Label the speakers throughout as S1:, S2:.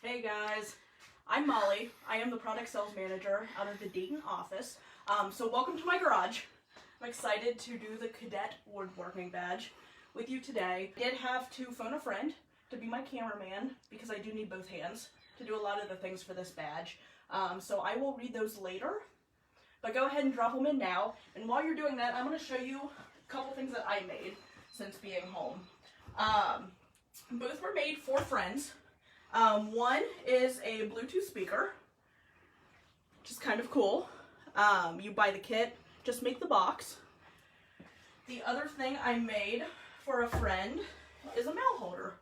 S1: Hey guys, I'm Molly. I am the Product Sales Manager out of the Dayton office. So welcome to my garage. I'm excited to do the Cadette Woodworking badge with you today. I did have to phone a friend to be my cameraman because I do need both hands to do a lot of the things for this badge. So I will read those later, but go ahead and drop them in now. And while you're doing that, I'm going to show you a couple things that I made since being home. Both were made for friends. One is a Bluetooth speaker, which is kind of cool. You buy the kit, just make the box. The other thing I made for a friend is a mail holder.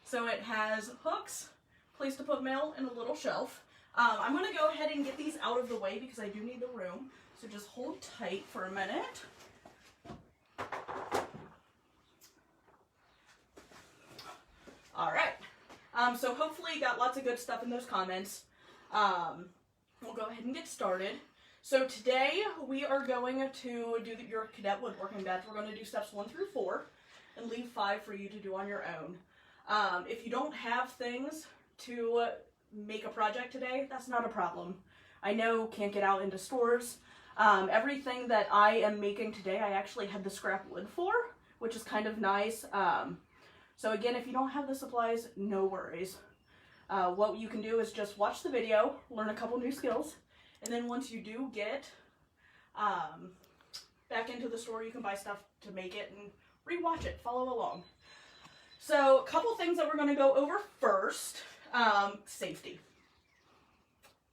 S1: So it has hooks, place to put mail, and a little shelf. I'm going to go ahead and get these out of the way because I do need the room. So just hold tight for a minute. All right. So hopefully you got lots of good stuff in those comments. We'll go ahead and get started. So today we are going to do your Cadette Woodworking badge. We're going to do steps 1 through 4 and leave 5 for you to do on your own. If you don't have things to make a project today, that's not a problem. I know can't get out into stores. Everything that I am making today, I actually had the scrap wood for, which is kind of nice. So again, if you don't have the supplies, no worries. What you can do is just watch the video, learn a couple new skills, and then once you do get back into the store, you can buy stuff to make it and rewatch it, follow along. So a couple things that we're going to go over first, safety.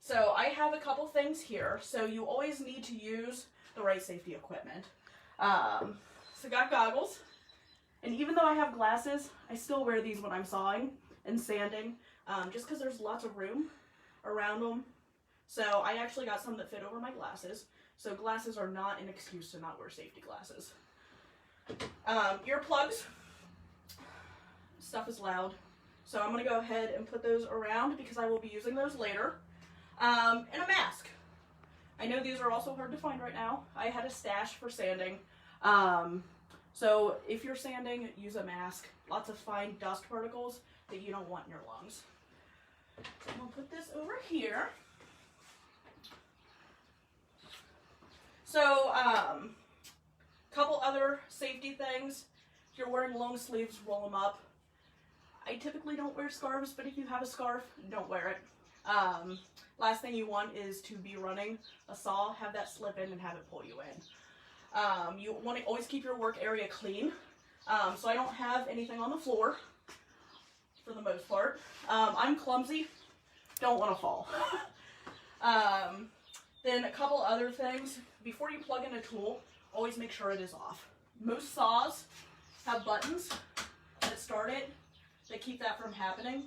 S1: So I have a couple things here, so you always need to use the right safety equipment. So I got goggles. And even though I have glasses, I still wear these when I'm sawing and sanding, just because there's lots of room around them. So I actually got some that fit over my glasses. So glasses are not an excuse to not wear safety glasses. Earplugs. Stuff is loud. So I'm going to go ahead and put those around because I will be using those later. And a mask. I know these are also hard to find right now. I had a stash for sanding. So if you're sanding, use a mask. Lots of fine dust particles that you don't want in your lungs. So I'm going to put this over here. So, couple other safety things. If you're wearing long sleeves, roll them up. I typically don't wear scarves, but if you have a scarf, don't wear it. Last thing you want is to be running a saw, have that slip in and have it pull you in. You want to always keep your work area clean. So I don't have anything on the floor for the most part. I'm clumsy, don't want to fall. Then a couple other things. Before you plug in a tool, always make sure it is off. Most saws have buttons that start it that keep that from happening.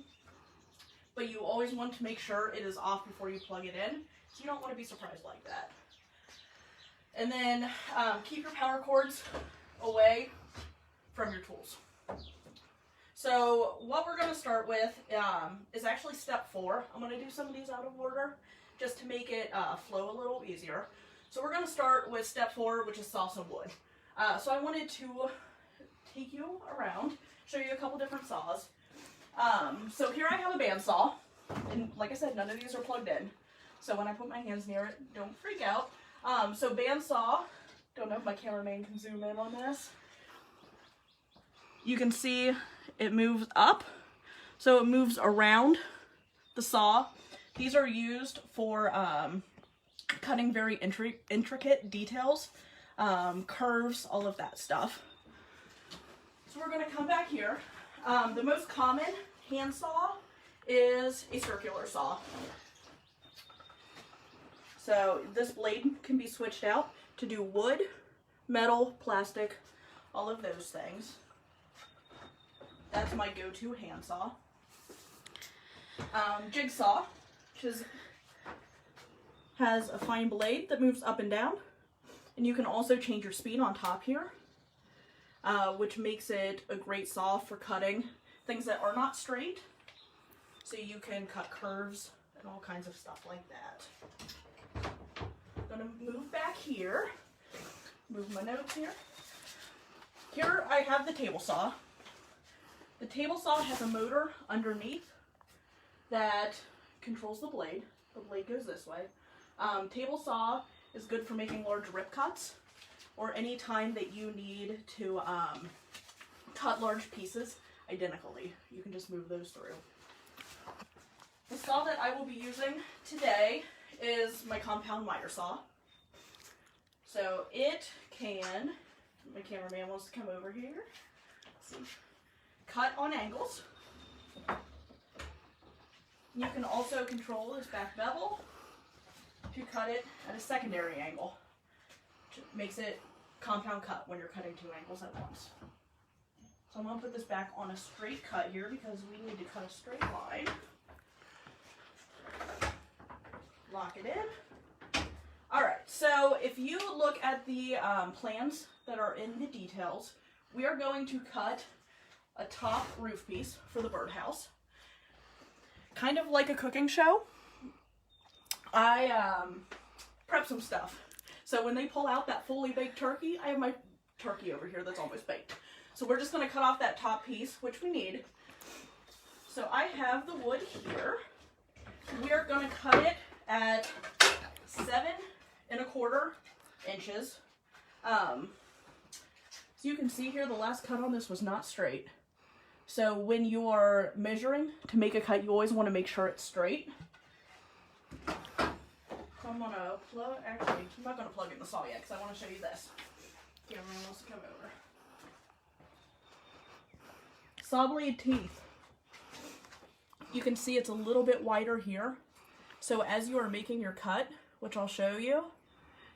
S1: But you always want to make sure it is off before you plug it in. So you don't want to be surprised like that. And then keep your power cords away from your tools. So what we're going to start with is actually step 4. I'm going to do some of these out of order just to make it flow a little easier. So we're going to start with step 4, which is saw some wood. So I wanted to take you around, show you a couple different saws. So here I have a bandsaw, and like I said, none of these are plugged in. So when I put my hands near it, don't freak out. So bandsaw, don't know if my cameraman can zoom in on this. You can see it moves up, so it moves around the saw. These are used for cutting very intricate details, curves, all of that stuff. So we're going to come back here. The most common hand saw is a circular saw. So this blade can be switched out to do wood, metal, plastic, all of those things. That's my go-to handsaw. Jigsaw, which has a fine blade that moves up and down. And you can also change your speed on top here, which makes it a great saw for cutting things that are not straight. So you can cut curves and all kinds of stuff like that. I'm going to move back here, move my notes here. Here I have the table saw. The table saw has a motor underneath that controls the blade. The blade goes this way. Table saw is good for making large rip cuts, or any time that you need to cut large pieces identically. You can just move those through. The saw that I will be using today is my compound miter saw. So it can, my cameraman wants to come over here, see, cut on angles. You can also control this back bevel to cut it at a secondary angle, which makes it compound cut when you're cutting two angles at once. So I'm going to put this back on a straight cut here because we need to cut a straight line. Lock it in. Alright, so if you look at the plans that are in the details, we are going to cut a top roof piece for the birdhouse. Kind of like a cooking show. I prep some stuff. So when they pull out that fully baked turkey, I have my turkey over here that's almost baked. So we're just going to cut off that top piece, which we need. So I have the wood here. We are going to cut it at 7 1/4 inches. So you can see here the last cut on this was not straight. So when you are measuring to make a cut, you always want to make sure it's straight. So I'm going to plug, actually, I'm not going to plug in the saw yet because I want to show you this. Cameraman wants to come over. Saw blade teeth. You can see it's a little bit wider here. So as you are making your cut, which I'll show you,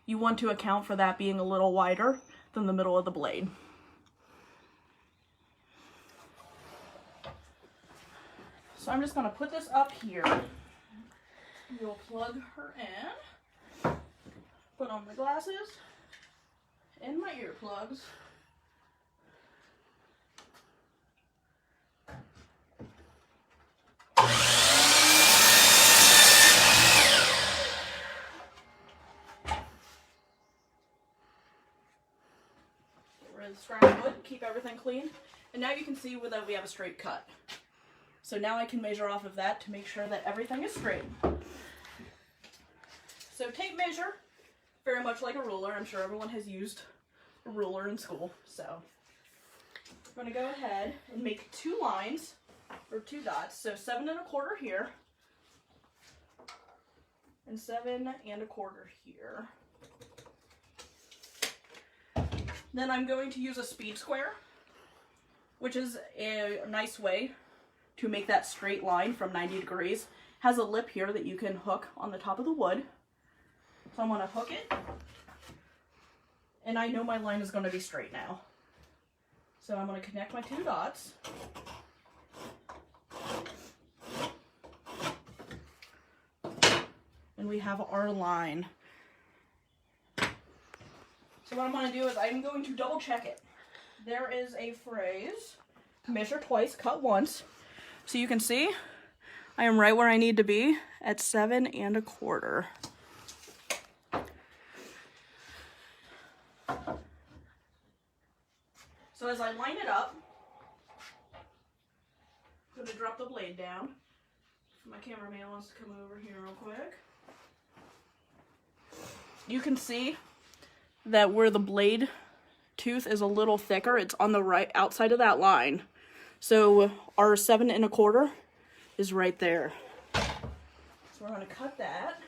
S1: you want to account for that being a little wider than the middle of the blade. So I'm just going to put this up here. We'll plug her in, put on my glasses and my earplugs. Get rid of the scrap wood, keep everything clean. And now you can see that we have a straight cut. So now I can measure off of that to make sure that everything is straight. So tape measure, very much like a ruler. I'm sure everyone has used a ruler in school. So I'm going to go ahead and make 2 lines, or 2 dots. So 7 1/4 here, and 7 1/4 here. Then I'm going to use a speed square, which is a nice way to make that straight line from 90 degrees. Has a lip here that you can hook on the top of the wood. So I'm going to hook it, and I know my line is going to be straight now. So I'm going to connect my 2 dots. And we have our line. So what I'm going to do is I'm going to double check it. There is a phrase, measure twice, cut once. So you can see, I am right where I need to be at 7 1/4. So as I line it up, I'm going to drop the blade down. My cameraman wants to come over here real quick. You can see that where the blade tooth is a little thicker, it's on the right outside of that line. So our 7 1/4 is right there. So we're going to cut that.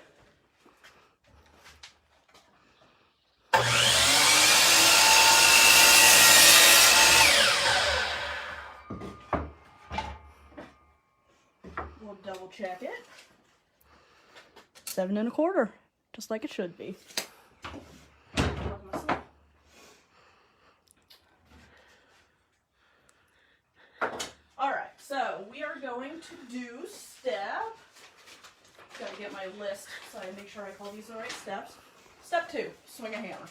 S1: We'll double check it. 7 1/4, just like it should be. So we are going to do step, gotta get my list so I make sure I call these the right steps. Step 2, swing a hammer.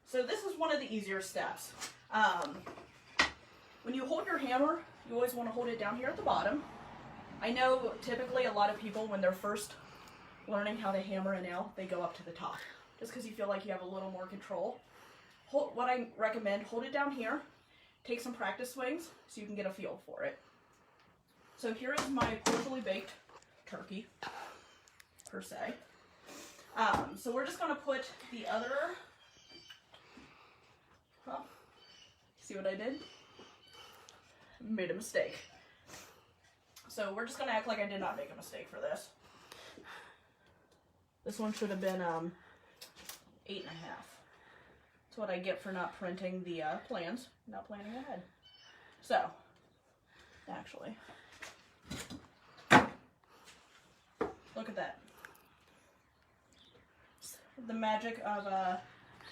S1: So this is one of the easier steps. When you hold your hammer, you always want to hold it down here at the bottom. I know typically a lot of people, when they're first learning how to hammer a nail, they go up to the top, just because you feel like you have a little more control. What I recommend, hold it down here. Take some practice swings so you can get a feel for it. So here is my partially baked turkey, per se. So we're just going to put the other, well, see what I did? Made a mistake. So we're just going to act like I did not make a mistake for this. This one should have been 8.5. That's what I get for not printing the plans, not planning ahead. So, actually, look at that. The magic of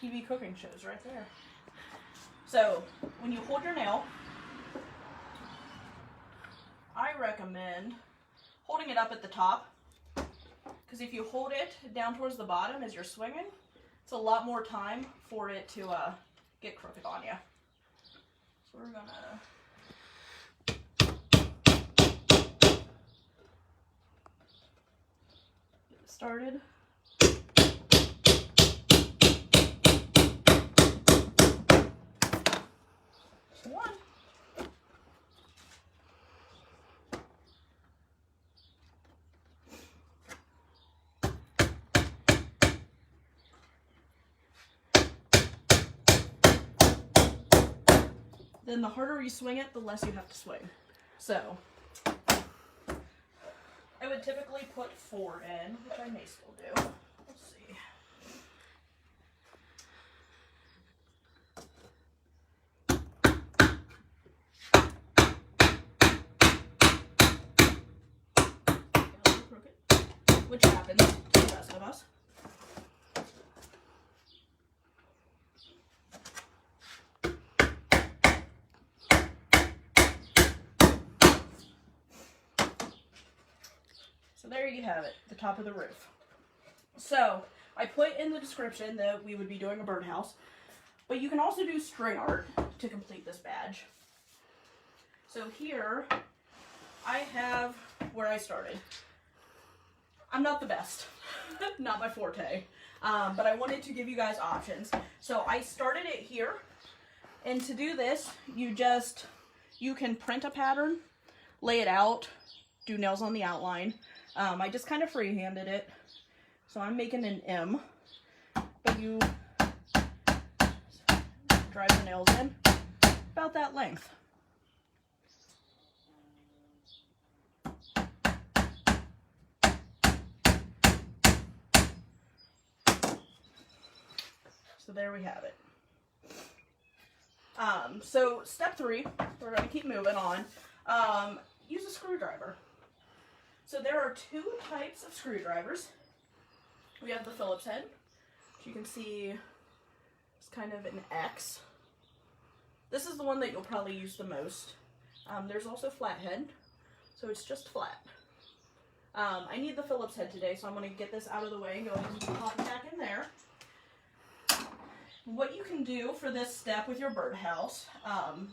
S1: TV cooking shows right there. So, when you hold your nail, I recommend holding it up at the top, because if you hold it down towards the bottom as you're swinging, it's a lot more time for it to get crooked on you. So we're gonna get it started. One. Then the harder you swing it, the less you have to swing. So, I would typically put 4 in, which I may still do. Let's see. Which happens to the rest of us. So there you have it, the top of the roof. So I put in the description that we would be doing a birdhouse, but you can also do string art to complete this badge. So here I have where I started. I'm not the best, not my forte, but I wanted to give you guys options. So I started it here, and to do this, you can print a pattern, lay it out, do nails on the outline. I just kind of freehanded it, so I'm making an M, but you drive the nails in about that length. So there we have it. So step 3, we're going to keep moving on. Use a screwdriver. So there are 2 types of screwdrivers. We have the Phillips head, which you can see it's kind of an X. This is the one that you'll probably use the most. There's also flathead, so it's just flat. I need the Phillips head today, so I'm going to get this out of the way and go ahead and pop it back in there. What you can do for this step with your birdhouse,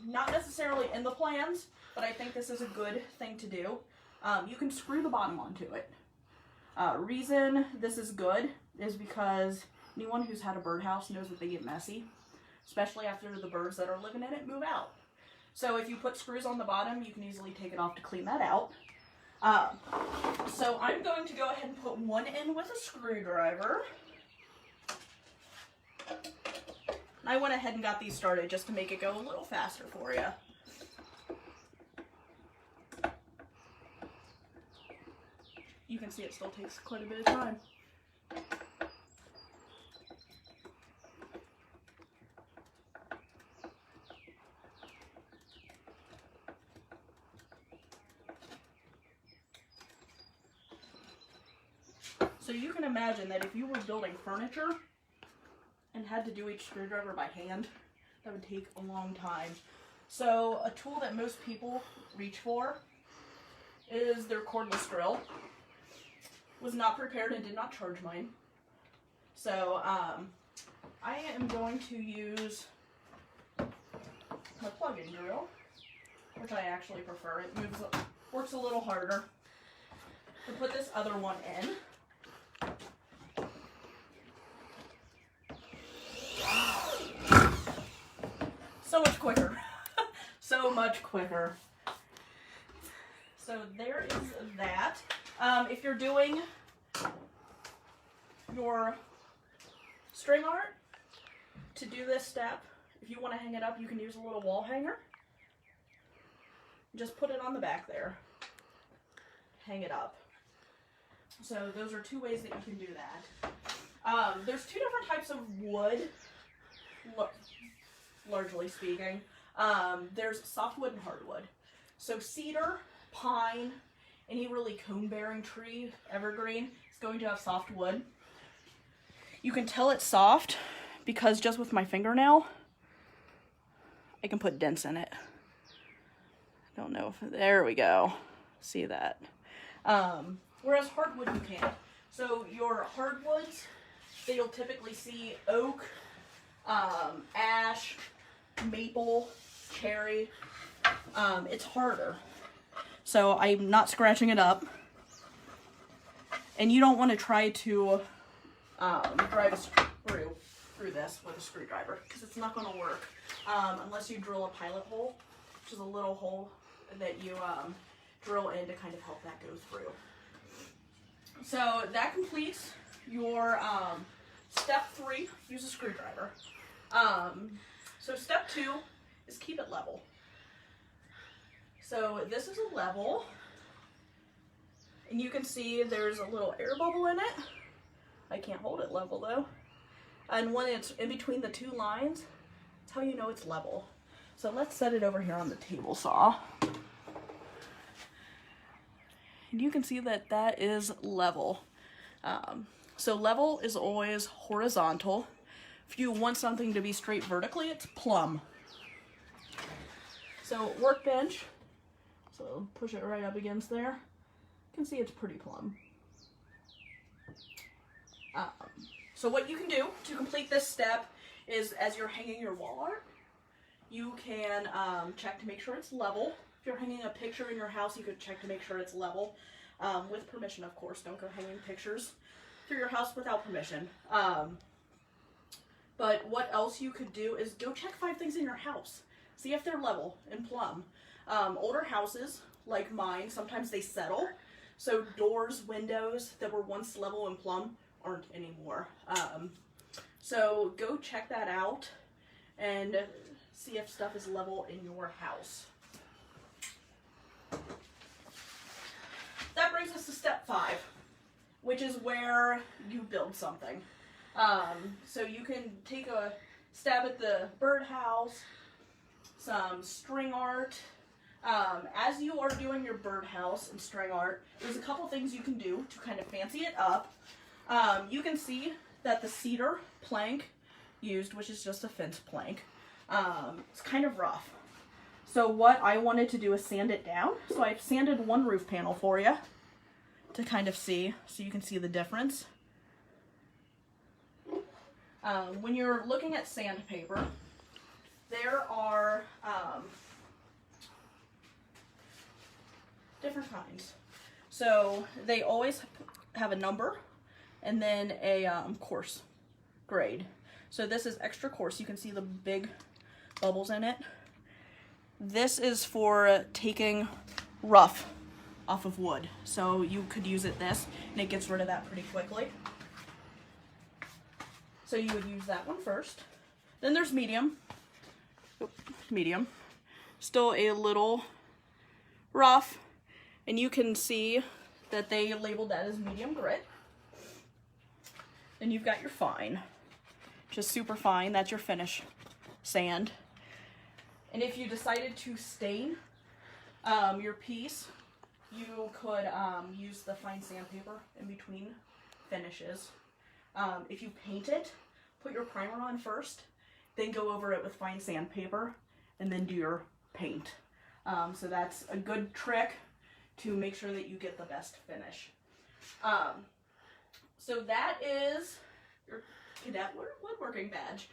S1: not necessarily in the plans, but I think this is a good thing to do. You can screw the bottom onto it. Reason this is good is because anyone who's had a birdhouse knows that they get messy, especially after the birds that are living in it move out. So if you put screws on the bottom, you can easily take it off to clean that out. So I'm going to go ahead and put one in with a screwdriver. I went ahead and got these started just to make it go a little faster for you. You can see it still takes quite a bit of time. So you can imagine that if you were building furniture and had to do each screwdriver by hand, that would take a long time. So a tool that most people reach for is their cordless drill. Was not prepared and did not charge mine. So I am going to use my plug-in drill, which I actually prefer. It works a little harder. To put this other one in. So much quicker. So much quicker. So there is that. If you're doing your string art, to do this step, if you want to hang it up, you can use a little wall hanger. Just put it on the back there. Hang it up. So those are two ways that you can do that. There's two different types of wood, largely speaking. There's softwood and hardwood. So cedar, pine, any really cone-bearing tree, evergreen, is going to have soft wood. You can tell it's soft because just with my fingernail, I can put dents in it. Don't know if, there we go. See that? Whereas hardwood you can't. So your hardwoods that you'll typically see oak, ash, maple, cherry, it's harder. So I'm not scratching it up. And you don't want to try to drive a screw through this with a screwdriver because it's not going to work unless you drill a pilot hole, which is a little hole that you drill in to kind of help that go through. So that completes your step 3, use a screwdriver. So step 2 is keep it level. So this is a level, and you can see there's a little air bubble in it. I can't hold it level though. And when it's in between the two lines, that's how you know it's level. So let's set it over here on the table saw. And you can see that that is level. So level is always horizontal. If you want something to be straight vertically, it's plumb. So workbench, so push it right up against there. You can see it's pretty plumb. So what you can do to complete this step is, as you're hanging your wall art, you can check to make sure it's level. If you're hanging a picture in your house, you could check to make sure it's level. With permission, of course. Don't go hanging pictures through your house without permission. But what else you could do is go check 5 things in your house. See if they're level and plumb. Older houses, like mine, sometimes they settle. So doors, windows that were once level and plumb aren't anymore. So go check that out and see if stuff is level in your house. That brings us to step 5, which is where you build something. So you can take a stab at the birdhouse, some string art. As you are doing your birdhouse and string art, there's a couple things you can do to kind of fancy it up. You can see that the cedar plank used, which is just a fence plank, it's kind of rough. So what I wanted to do is sand it down. So I've sanded one roof panel for you to kind of see, so you can see the difference. When you're looking at sandpaper, there are different kinds. So they always have a number and then a coarse grade. So this is extra coarse. You can see the big bubbles in it. This is for taking rough off of wood. So you could use it this, and it gets rid of that pretty quickly. So you would use that one first. Then there's medium. Medium. Still a little rough, and you can see that they labeled that as medium grit. Then you've got your fine, just super fine. That's your finish sand. And if you decided to stain your piece, you could use the fine sandpaper in between finishes. If you paint it, put your primer on first, then go over it with fine sandpaper, and then do your paint. So that's a good trick to make sure that you get the best finish. So that is your Cadette Woodworking badge.